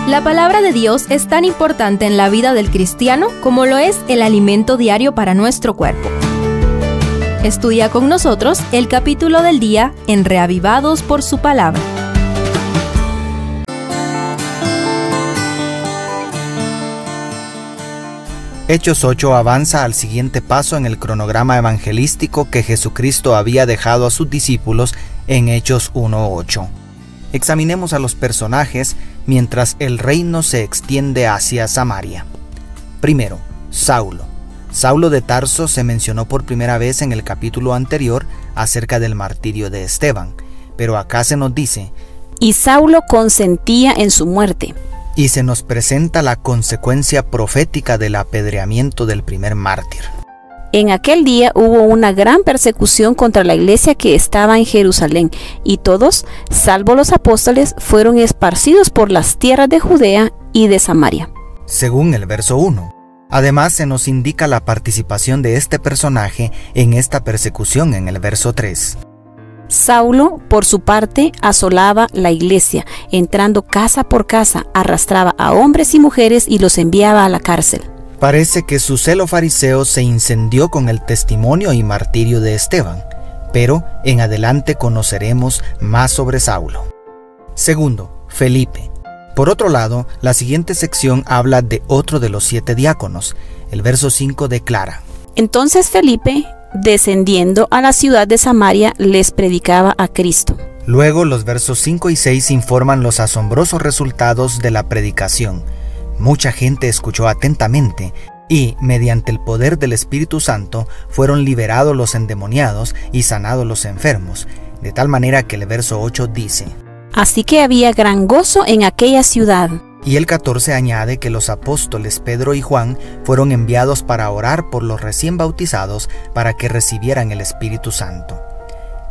La palabra de Dios es tan importante en la vida del cristiano como lo es el alimento diario para nuestro cuerpo. Estudia con nosotros el capítulo del día en Reavivados por su palabra. Hechos 8 avanza al siguiente paso en el cronograma evangelístico que Jesucristo había dejado a sus discípulos en Hechos 1:8. Examinemos a los personajes mientras el reino se extiende hacia Samaria. Primero, Saulo. Saulo de Tarso se mencionó por primera vez en el capítulo anterior acerca del martirio de Esteban, pero acá se nos dice: y Saulo consentía en su muerte. Y se nos presenta la consecuencia profética del apedreamiento del primer mártir. En aquel día hubo una gran persecución contra la iglesia que estaba en Jerusalén, y todos, salvo los apóstoles, fueron esparcidos por las tierras de Judea y de Samaria. Según el verso 1. Además, se nos indica la participación de este personaje en esta persecución en el verso 3. Saulo, por su parte, asolaba la iglesia, entrando casa por casa, arrastraba a hombres y mujeres y los enviaba a la cárcel. Parece que su celo fariseo se incendió con el testimonio y martirio de Esteban, pero en adelante conoceremos más sobre Saulo. Segundo, Felipe. Por otro lado, la siguiente sección habla de otro de los 7 diáconos. El verso 5 declara: entonces Felipe, descendiendo a la ciudad de Samaria, les predicaba a Cristo. Luego los versos 5 y 6 informan los asombrosos resultados de la predicación. Mucha gente escuchó atentamente y, mediante el poder del Espíritu Santo, fueron liberados los endemoniados y sanados los enfermos, de tal manera que el verso 8 dice: así que había gran gozo en aquella ciudad. Y el 14 añade que los apóstoles Pedro y Juan fueron enviados para orar por los recién bautizados para que recibieran el Espíritu Santo.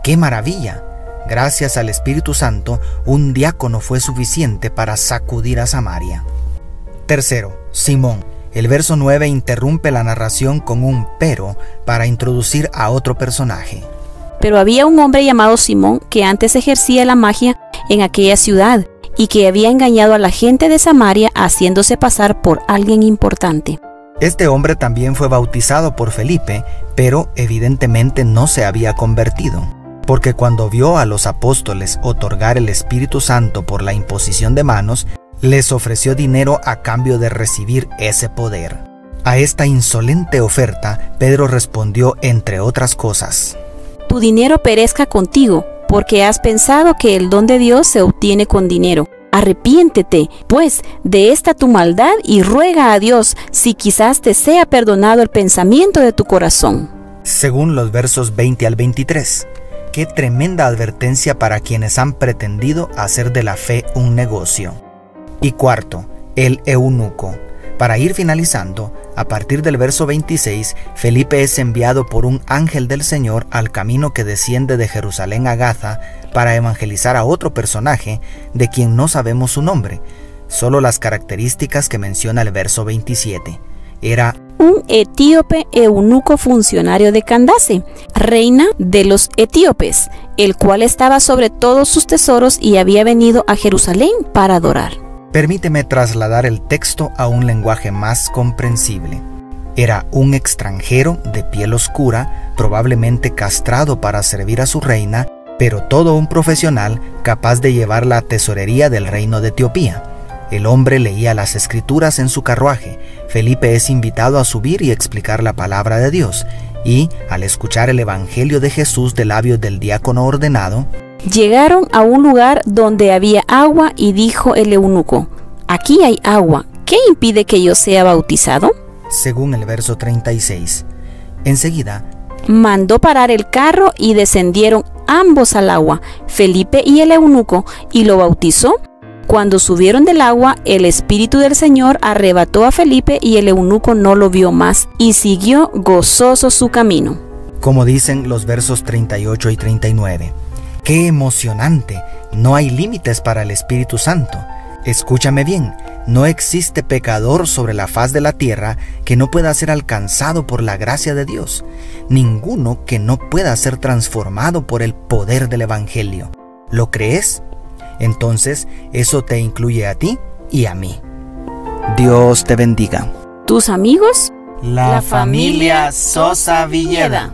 ¡Qué maravilla! Gracias al Espíritu Santo, un diácono fue suficiente para sacudir a Samaria. Tercero, Simón. El verso 9 interrumpe la narración con un pero para introducir a otro personaje. Pero había un hombre llamado Simón que antes ejercía la magia en aquella ciudad y que había engañado a la gente de Samaria haciéndose pasar por alguien importante. Este hombre también fue bautizado por Felipe, pero evidentemente no se había convertido, porque cuando vio a los apóstoles otorgar el Espíritu Santo por la imposición de manos, les ofreció dinero a cambio de recibir ese poder. A esta insolente oferta, Pedro respondió, entre otras cosas: tu dinero perezca contigo, porque has pensado que el don de Dios se obtiene con dinero. Arrepiéntete, pues, de esta tu maldad y ruega a Dios si quizás te sea perdonado el pensamiento de tu corazón. Según los versos 20 al 23. Qué tremenda advertencia para quienes han pretendido hacer de la fe un negocio. Y cuarto, el eunuco. Para ir finalizando, a partir del verso 26, Felipe es enviado por un ángel del Señor al camino que desciende de Jerusalén a Gaza para evangelizar a otro personaje de quien no sabemos su nombre, solo las características que menciona el verso 27. Era un etíope eunuco funcionario de Candace, reina de los etíopes, el cual estaba sobre todos sus tesoros y había venido a Jerusalén para adorar. Permíteme trasladar el texto a un lenguaje más comprensible. Era un extranjero de piel oscura, probablemente castrado para servir a su reina, pero todo un profesional capaz de llevar la tesorería del reino de Etiopía. El hombre leía las escrituras en su carruaje. Felipe es invitado a subir y explicar la palabra de Dios, y, al escuchar el evangelio de Jesús de labios del diácono ordenado, llegaron a un lugar donde había agua y dijo el eunuco: aquí hay agua, ¿qué impide que yo sea bautizado? Según el verso 36. Enseguida mandó parar el carro y descendieron ambos al agua, Felipe y el eunuco, y lo bautizó. Cuando subieron del agua, el Espíritu del Señor arrebató a Felipe y el eunuco no lo vio más y siguió gozoso su camino. Como dicen los versos 38 y 39. ¡Qué emocionante! No hay límites para el Espíritu Santo. Escúchame bien, no existe pecador sobre la faz de la tierra que no pueda ser alcanzado por la gracia de Dios. Ninguno que no pueda ser transformado por el poder del Evangelio. ¿Lo crees? Entonces, ¿eso te incluye a ti? y a mí. Dios te bendiga. Tus amigos, La familia Sosa Villeda.